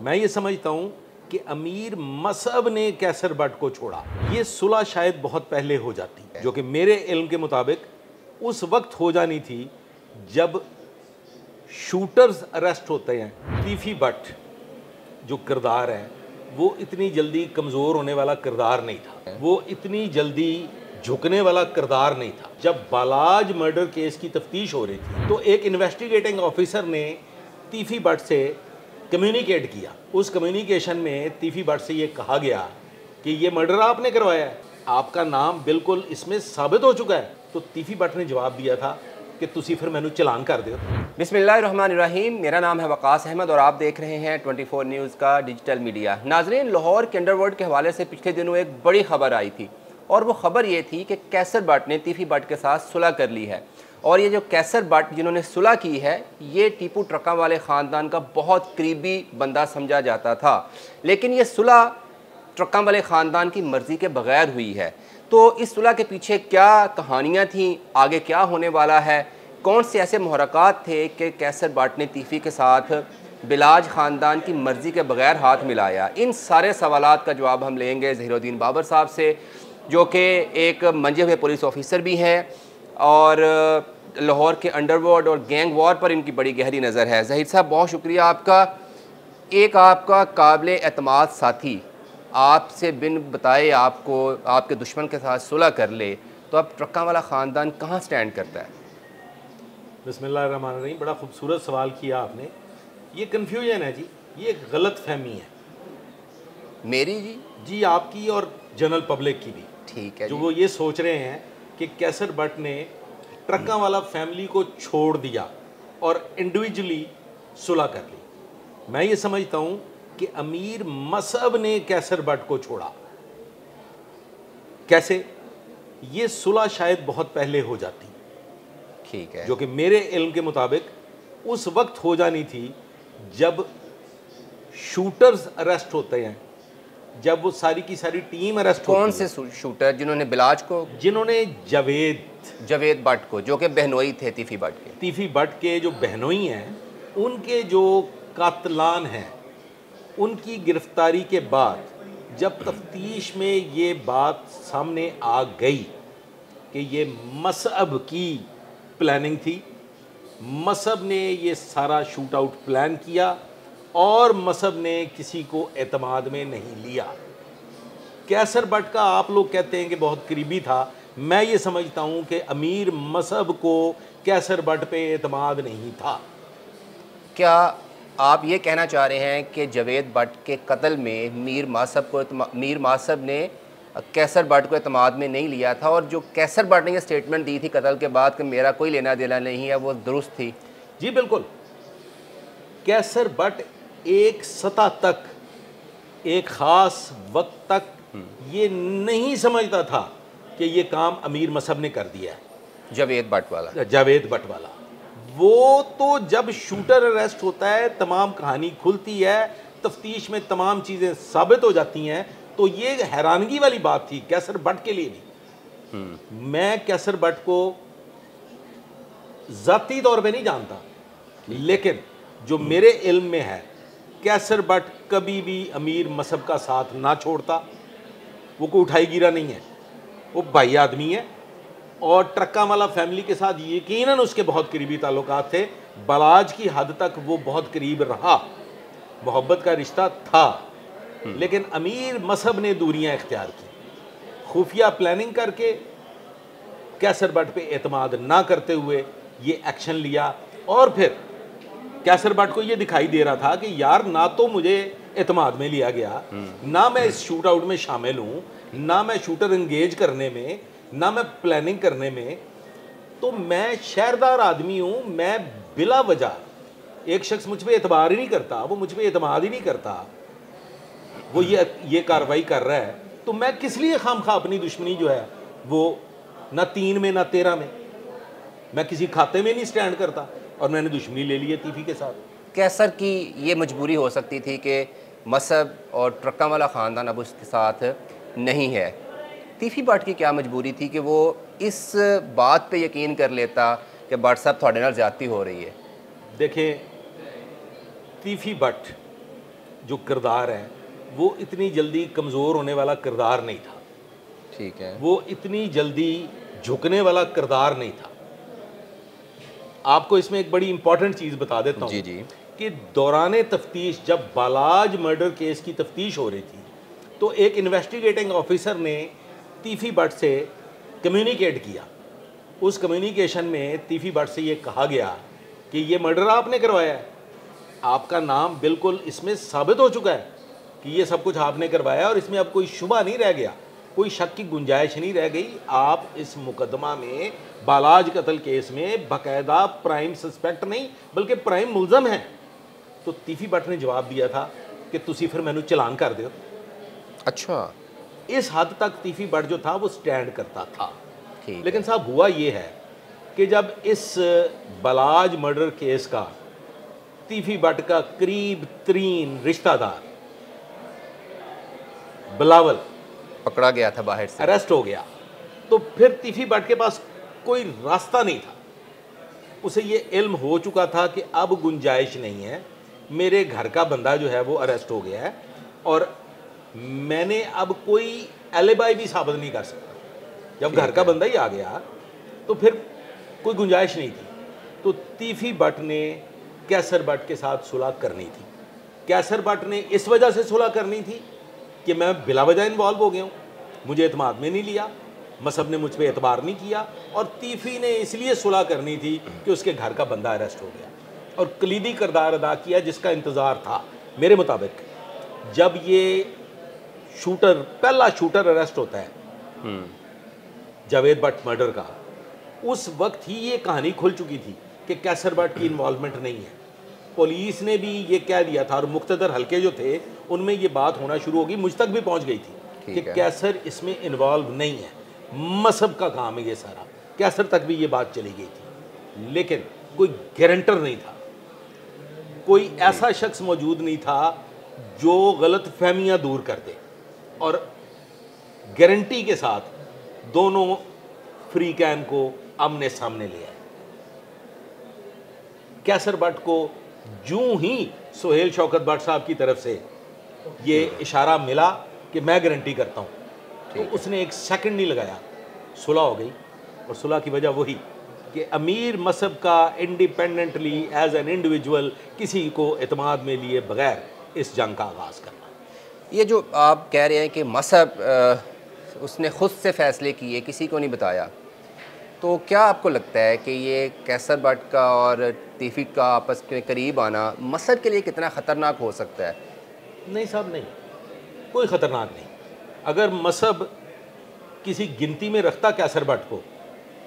मैं ये समझता हूँ कि अमीर मसहब ने कैसर बट को छोड़ा। ये सुलह शायद बहुत पहले हो जाती, जो कि मेरे इल्म के मुताबिक उस वक्त हो जानी थी जब शूटर्स अरेस्ट होते हैं। तीफी बट जो किरदार है वो इतनी जल्दी कमज़ोर होने वाला किरदार नहीं था, वो इतनी जल्दी झुकने वाला किरदार नहीं था। जब बालाज मर्डर केस की तफ्तीश हो रही थी तो एक इन्वेस्टिगेटिंग ऑफिसर ने तीफी बट से कम्युनिकेट किया। उस कम्युनिकेशन में तीफी बट से ये कहा गया कि ये मर्डर आपने करवाया है, आपका नाम बिल्कुल इसमें साबित हो चुका है। तो तीफी बट ने जवाब दिया था कि तुसी फिर मैनू चलान कर दो। बिस्मिल्लाहिर्रहमानिर्रहीम। मेरा नाम है वकास अहमद और आप देख रहे हैं 24 न्यूज़ का डिजिटल मीडिया। नाजरीन, लाहौर के अंडरवर्ल्ड के हवाले से पिछले दिनों एक बड़ी खबर आई थी और वो खबर ये थी कि कैसर बट ने तीफी बट के साथ सुलह कर ली है। और ये जो कैसर बट जिन्होंने सुलह की है, ये टीपू ट्रका वाले ख़ानदान का बहुत करीबी बंदा समझा जाता था, लेकिन ये सुलह ट्रका वाले ख़ानदान की मर्ज़ी के बगैर हुई है। तो इस सुलह के पीछे क्या कहानियाँ थीं, आगे क्या होने वाला है, कौन से ऐसे मुहरकात थे कि कैसर बट ने तीफी के साथ बिलाज ख़ानदान की मर्ज़ी के बगैर हाथ मिलाया, इन सारे सवालात का जवाब हम लेंगे ज़हीरुद्दीन बाबर साहब से, जो कि एक मंजे हुए पुलिस ऑफिसर भी हैं और लाहौर के अंडरवर्ल्ड और गैंग वॉर पर इनकी बड़ी गहरी नज़र है। ज़हीर साहब, बहुत शुक्रिया आपका। एक आपका काबिल एतमाद साथी आपसे बिन बताए आपको आपके दुश्मन के साथ सुलह कर ले, तो अब ट्रक्का वाला ख़ानदान कहाँ स्टैंड करता है? बिस्मिल्लाहिर्रहमानिर्रहीम। बड़ा खूबसूरत सवाल किया आपने। ये कन्फ्यूजन है जी, ये एक गलत फहमी है मेरी जी, आपकी और जनरल पब्लिक की भी। ठीक है, जो वो ये सोच रहे हैं कि कैसर बट ने ट्रक्का वाला फैमिली को छोड़ दिया और इंडिविजुअली सुलह कर ली। मैं ये समझता हूँ कि अमीर मसहब ने कैसर बट को छोड़ा। कैसे? ये सुलह शायद बहुत पहले हो जाती, ठीक है, जो कि मेरे इल्म के मुताबिक उस वक्त हो जानी थी जब शूटर्स अरेस्ट होते हैं, जब वो सारी की सारी टीम अरेस्ट कौन होती से है। शूटर जिन्होंने बिलाज को, जिन्होंने जावेद बट को, जो कि बहनोई थे तीफी बट के, तीफी बट के जो बहनोई हैं, उनके जो कातलान हैं, उनकी गिरफ्तारी के बाद जब तफ्तीश में ये बात सामने आ गई कि ये मसहब की प्लानिंग थी, मसहब ने ये सारा शूट आउट प्लान किया और मसहब ने किसी को एतमाद में नहीं लिया। कैसर बट का आप लोग कहते हैं कि बहुत करीबी था, मैं ये समझता हूँ कि अमीर मसहब को कैसर बट पे एतमाद नहीं था। क्या आप ये कहना चाह रहे हैं कि जावेद बट के कत्ल में मीर मासब ने कैसर बट को एतमाद में नहीं लिया था, और जो कैसर बट ने ये स्टेटमेंट दी थी कत्ल के बाद कि मेरा कोई लेना देना नहीं है, वो दुरुस्त थी? जी बिल्कुल। कैसर बट एक सतह तक, एक ख़ास वक्त तक ये नहीं समझता था कि ये काम अमीर मसहब ने कर दिया है। जावेद बट वाला वो तो जब शूटर अरेस्ट होता है, तमाम कहानी खुलती है, तफ्तीश में तमाम चीज़ें साबित हो जाती हैं, तो ये हैरानगी वाली बात थी कैसर बट के लिए भी। मैं कैसर बट को ज़ाती तौर पे नहीं जानता, लेकिन जो मेरे इल्म में है, कैसर बट कभी भी अमीर मसहब का साथ ना छोड़ता। वो कोई उठाई गिरा नहीं है, वो भाई आदमी है और ट्रक्का वाला फैमिली के साथ यकीनन उसके बहुत करीबी ताल्लुकात थे। बलाज की हद तक वो बहुत करीब रहा, मोहब्बत का रिश्ता था, लेकिन अमीर मसहब ने दूरियां इख्तियार की, खुफिया प्लानिंग करके कैसर बट पे एतमाद ना करते हुए ये एक्शन लिया। और फिर कैसर बट को ये दिखाई दे रहा था कि यार, ना तो मुझे एतमाद में लिया गया, ना मैं इस शूट आउट में शामिल हूँ, ना मैं शूटर इंगेज करने में, ना मैं प्लानिंग करने में, तो मैं शहरदार आदमी हूँ, मैं बिला वजह एक शख्स मुझ पे एतबार ही नहीं करता, वो मुझ पे एतमाद ही नहीं करता, वो ये कार्रवाई कर रहा है, तो मैं किस लिए खामखा अपनी दुश्मनी जो है वो ना 3 में ना 13 में, मैं किसी खाते में नहीं स्टैंड करता, और मैंने दुश्मनी ले ली है तीफी के साथ। कैसर की ये मजबूरी हो सकती थी कि मसहब और ट्रक्का वाला ख़ानदान अब उसके साथ नहीं है। तीफी बट की क्या मजबूरी थी कि वो इस बात पे यकीन कर लेता कि बट साहब थोड़े नाल ज़्यादती हो रही है? देखें, तीफी बट जो किरदार है वो इतनी जल्दी कमज़ोर होने वाला किरदार नहीं था। ठीक है। वो इतनी जल्दी झुकने वाला किरदार नहीं था। आपको इसमें एक बड़ी इंपॉर्टेंट चीज़ बता देता हूँ जी जी। कि दौरान तफ्तीश जब बालाज मर्डर केस की तफ्तीश हो रही थी तो एक इन्वेस्टिगेटिंग ऑफिसर ने तीफी भट्ट से कम्युनिकेट किया। उस कम्युनिकेशन में तीफी भट्ट से ये कहा गया कि ये मर्डर आपने करवाया है, आपका नाम बिल्कुल इसमें साबित हो चुका है कि ये सब कुछ आपने करवाया और इसमें अब कोई शुबा नहीं रह गया, कोई शक की गुंजाइश नहीं रह गई। आप इस मुकदमा में बालाज कत्ल केस में बाकायदा प्राइम सस्पेक्ट नहीं बल्कि प्राइम मुलजम हैं। तो तीफी भट्ट ने जवाब दिया था कि तुसी फिर मैनू चलान कर दो। अच्छा, इस हद तक तीफी भट्ट जो था वो स्टैंड करता था। ठीक। लेकिन साहब हुआ ये है कि जब इस बालाज मर्डर केस का तीफी भट्ट का करीब तरीन रिश्तेदार बिलावल पकड़ा गया था बाहर से, अरेस्ट हो गया, तो फिर तीफी भट्ट के पास कोई रास्ता नहीं था। उसे ये इल्म हो चुका था कि अब गुंजाइश नहीं है, मेरे घर का बंदा जो है वो अरेस्ट हो गया है और मैंने अब कोई एलिबाई भी साबित नहीं कर सकता। जब घर का बंदा ही आ गया तो फिर कोई गुंजाइश नहीं थी। तो तीफी भट्ट ने कैसर भट्ट के साथ सुलह करनी थी। कैसर भट्ट ने इस वजह से सुलह करनी थी कि मैं बिला वजह इन्वॉल्व हो गया हूँ, मुझे एतमाद में नहीं लिया, मसहब ने मुझ पर एतबार नहीं किया, और तीफी ने इसलिए सुलह करनी थी कि उसके घर का बंदा अरेस्ट हो गया और कलीदी किरदार अदा किया जिसका इंतज़ार था। मेरे मुताबिक जब ये शूटर, पहला शूटर अरेस्ट होता है जावेद भट्ट मर्डर का, उस वक्त ही ये कहानी खुल चुकी थी कि कैसर भट्ट की इन्वॉल्वमेंट नहीं है। पुलिस ने भी ये कह दिया था और मुख्तदर हल्के जो थे उनमें ये बात होना शुरू होगी, मुझ तक भी पहुंच गई थी कि कैसर इसमें इन्वॉल्व नहीं है, मसहब का काम है ये सारा। कैसर तक भी ये बात चली गई थी, लेकिन कोई गारंटर नहीं था, कोई ऐसा शख्स मौजूद नहीं था जो गलत फहमियाँ दूर कर दे और गारंटी के साथ दोनों फ्री कैन को आमने सामने ले आए। कैसर भट्ट को यूं ही सुहेल शौकत भट्ट साहब की तरफ से ये इशारा मिला कि मैं गारंटी करता हूँ, तो उसने एक सेकंड नहीं लगाया, सुलह हो गई। और सुलह की वजह वही कि अमीर मसहब का इंडिपेंडेंटली एज एन इंडिविजुअल किसी को एतमाद में लिए बगैर इस जंग का आगाज़ करना। ये जो आप कह रहे हैं कि मसहब उसने ख़ुद से फ़ैसले किए, किसी को नहीं बताया, तो क्या आपको लगता है कि ये कैसर भट्ट का और तीफी का आपस के करीब आना मसहब के लिए कितना ख़तरनाक हो सकता है? नहीं साहब, नहीं, कोई ख़तरनाक नहीं। अगर मसहब किसी गिनती में रखता कैसर भट्ट को,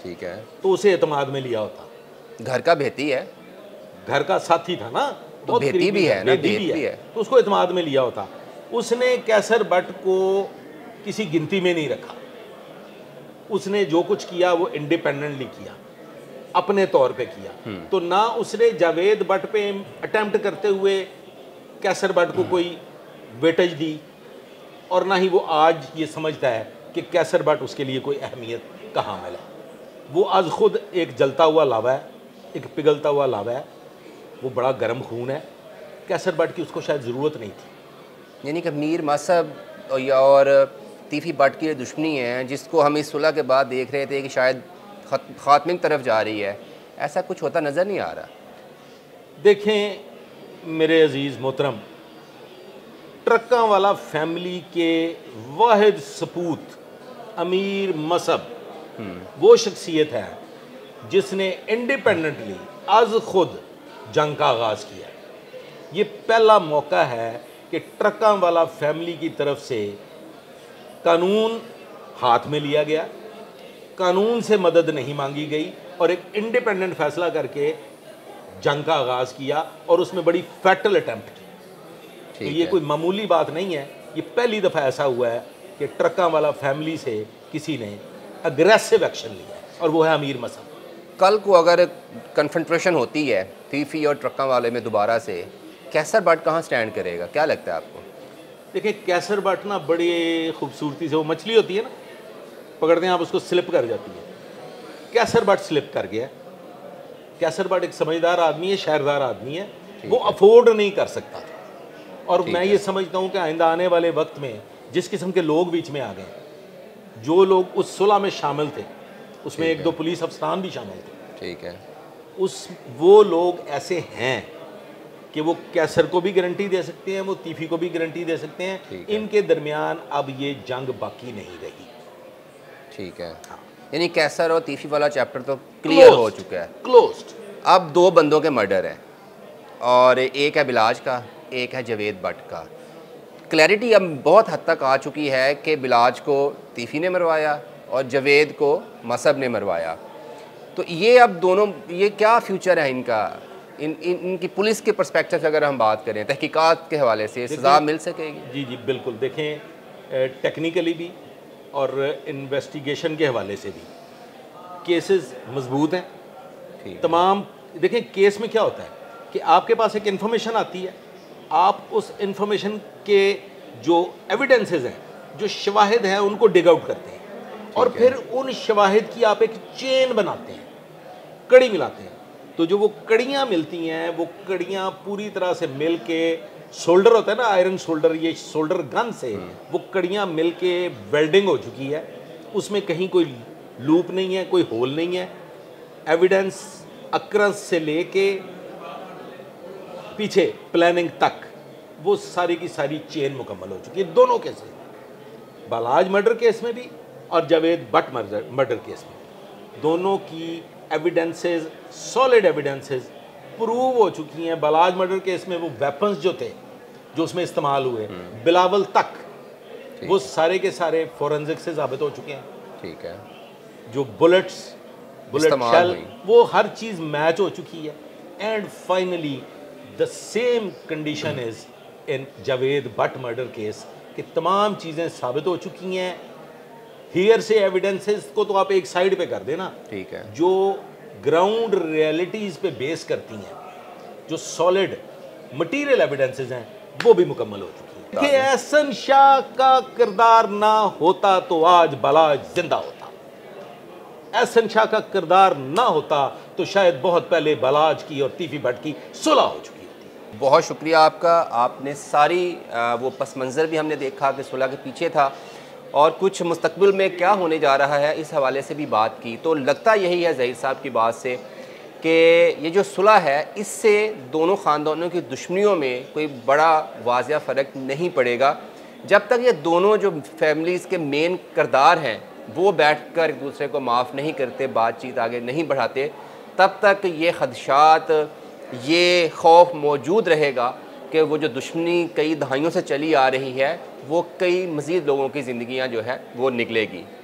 ठीक है, तो उसे एतमाद में लिया होता। घर का भेती है, घर का साथी था ना, तो भेती भी है ना, भेती भी है, तो उसको एतमाद में लिया होता। उसने कैसर भट्ट को किसी गिनती में नहीं रखा, उसने जो कुछ किया वो इंडिपेंडेंटली किया, अपने तौर पे किया। तो ना उसने जावेद भट्ट पे अटेम्प्ट करते हुए कैसर भट्ट को कोई वेटेज दी और ना ही वो आज ये समझता है कि कैसर भट्ट उसके लिए कोई अहमियत का हामिल है। वो आज खुद एक जलता हुआ लावा है, एक पिघलता हुआ लावा है, वो बड़ा गर्म खून है। कैसर भट्ट की उसको शायद ज़रूरत नहीं थी। यानी कि मीर मसहब और तीफी भट्ट की दुश्मनी है जिसको हम इस सुलह के बाद देख रहे थे कि शायद ख़ात्मे की तरफ जा रही है, ऐसा कुछ होता नज़र नहीं आ रहा। देखें मेरे अजीज़ मोहतरम, ट्रक्कां वाला फैमिली के वाहिद सपूत अमीर मसहब वो शख्सियत है जिसने इंडिपेंडेंटली आज खुद जंग का आगाज़ किया। ये पहला मौका है कि ट्रक्कां वाला फैमिली की तरफ से कानून हाथ में लिया गया, कानून से मदद नहीं मांगी गई और एक इंडिपेंडेंट फैसला करके जंग का आगाज़ किया और उसमें बड़ी फैटल अटैम्प्ट की। तो ये कोई मामूली बात नहीं है, ये पहली दफ़ा ऐसा हुआ है कि ट्रक्कां वाला फैमिली से किसी ने अग्रेसिव एक्शन लिया और वो है अमीर मसहब। कल को अगर कन्फ्रंटेशन होती है तीफी और ट्रक्कां वाले में दोबारा से, कैसर भट्ट कहाँ स्टैंड करेगा, क्या लगता है आपको? देखिए कैसर भट्ट ना बड़ी खूबसूरती से, वो मछली होती है ना, पकड़ते हैं आप उसको, स्लिप कर जाती है। कैसर भट्ट स्लिप कर गया। कैसर भट्ट एक समझदार आदमी है, शहरदार आदमी है, वो अफोर्ड नहीं कर सकता था और मैं ये समझता हूँ कि आइंदा आने वाले वक्त में जिस किस्म के लोग बीच में आ गए, जो लोग उस सुलह में शामिल थे, उसमें एक दो पुलिस अफसरान भी शामिल थे, ठीक है, वो लोग ऐसे हैं कि वो कैसर को भी गारंटी दे सकते हैं, वो तीफी को भी गारंटी दे सकते हैं। इनके दरमियान अब ये जंग बाकी नहीं रही। ठीक है, यानी कैसर और तीफी वाला चैप्टर तो क्लियर हो चुका है, क्लोज्ड। अब दो बंदों के मर्डर हैं और एक है बिलाज का, एक है जावेद भट्ट का। क्लैरिटी अब बहुत हद तक आ चुकी है कि बिलाज को तीफी ने मरवाया और जावेद को मसब ने मरवाया। तो ये अब दोनों, ये क्या फ्यूचर है इनका, इनकी पुलिस के पर्सपेक्टिव से अगर हम बात करें, तहकीकात के हवाले से सज़ा मिल सकेगी? जी जी बिल्कुल। देखें, टेक्निकली भी और इन्वेस्टिगेशन के हवाले से भी केसेस मजबूत हैं तमाम। देखें, केस में क्या होता है कि आपके पास एक इन्फॉर्मेशन आती है, आप उस इन्फॉर्मेशन के जो एविडेंसेस हैं, जो शवाहिद हैं, उनको डिग आउट करते हैं और फिर उन शवाहिद की आप एक चेन बनाते हैं, कड़ी मिलाते हैं। तो जो वो कड़ियाँ मिलती हैं, वो कड़ियाँ पूरी तरह से मिल के, शोल्डर होता है ना, आयरन शोल्डर, ये शोल्डर गन से वो कड़ियाँ मिल के वेल्डिंग हो चुकी है। उसमें कहीं कोई लूप नहीं है, कोई होल नहीं है। एविडेंस अक्रस से लेके पीछे प्लानिंग तक वो सारी की सारी चेन मुकम्मल हो चुकी है दोनों केसेस में, बालाज मर्डर केस में भी और जावेद भट्ट मर्डर केस में। दोनों की एविडेंसेस, सॉलिड एविडेंसेस प्रूव हो चुकी हैं। बालाज मर्डर केस में वो वेपन्स जो थे, जो उसमें इस्तेमाल हुए, बिलावल तक, वो सारे के सारे फोरेंसिक से साबित हो चुके हैं। ठीक है, जो बुलेट शेल, वो हर चीज़ मैच हो चुकी है। And finally the same condition is in Javed Bhatt murder case कि तमाम चीज़ें साबित हो चुकी हैं। हियर से एविडेंसेस को तो आप एक साइड पे कर देना, ठीक है, जो ग्राउंड रियलिटीज़ पे बेस करती हैं, जो सॉलिड मटीरियल एविडेंसेस हैं, वो भी मुकम्मल हो चुकी हैं। कि एहसन शाह का किरदार ना होता तो आज बालाज जिंदा होता, एहसन शाह का किरदार ना होता तो शायद बहुत पहले बालाज की और तीफी भट्ट की सुलह हो चुकी होती। बहुत शुक्रिया आपका। आपने सारी वो पस मंज़र भी हमने देखा कि सुलह के पीछे था और कुछ मुस्तकबिल में क्या होने जा रहा है, इस हवाले से भी बात की। तो लगता यही है ज़हीर साहब की बात से कि ये जो सुलह है, इससे दोनों ख़ानदानों की दुश्मनियों में कोई बड़ा वाज़िया फ़र्क नहीं पड़ेगा। जब तक ये दोनों जो फैमिलीज़ के मेन किरदार हैं वो बैठकर एक दूसरे को माफ़ नहीं करते, बातचीत आगे नहीं बढ़ाते, तब तक ये ख़दशात, ये खौफ मौजूद रहेगा कि वो जो दुश्मनी कई दहाइयों से चली आ रही है, वो कई मज़ीद लोगों की ज़िंदगियाँ जो है वो निकलेगी।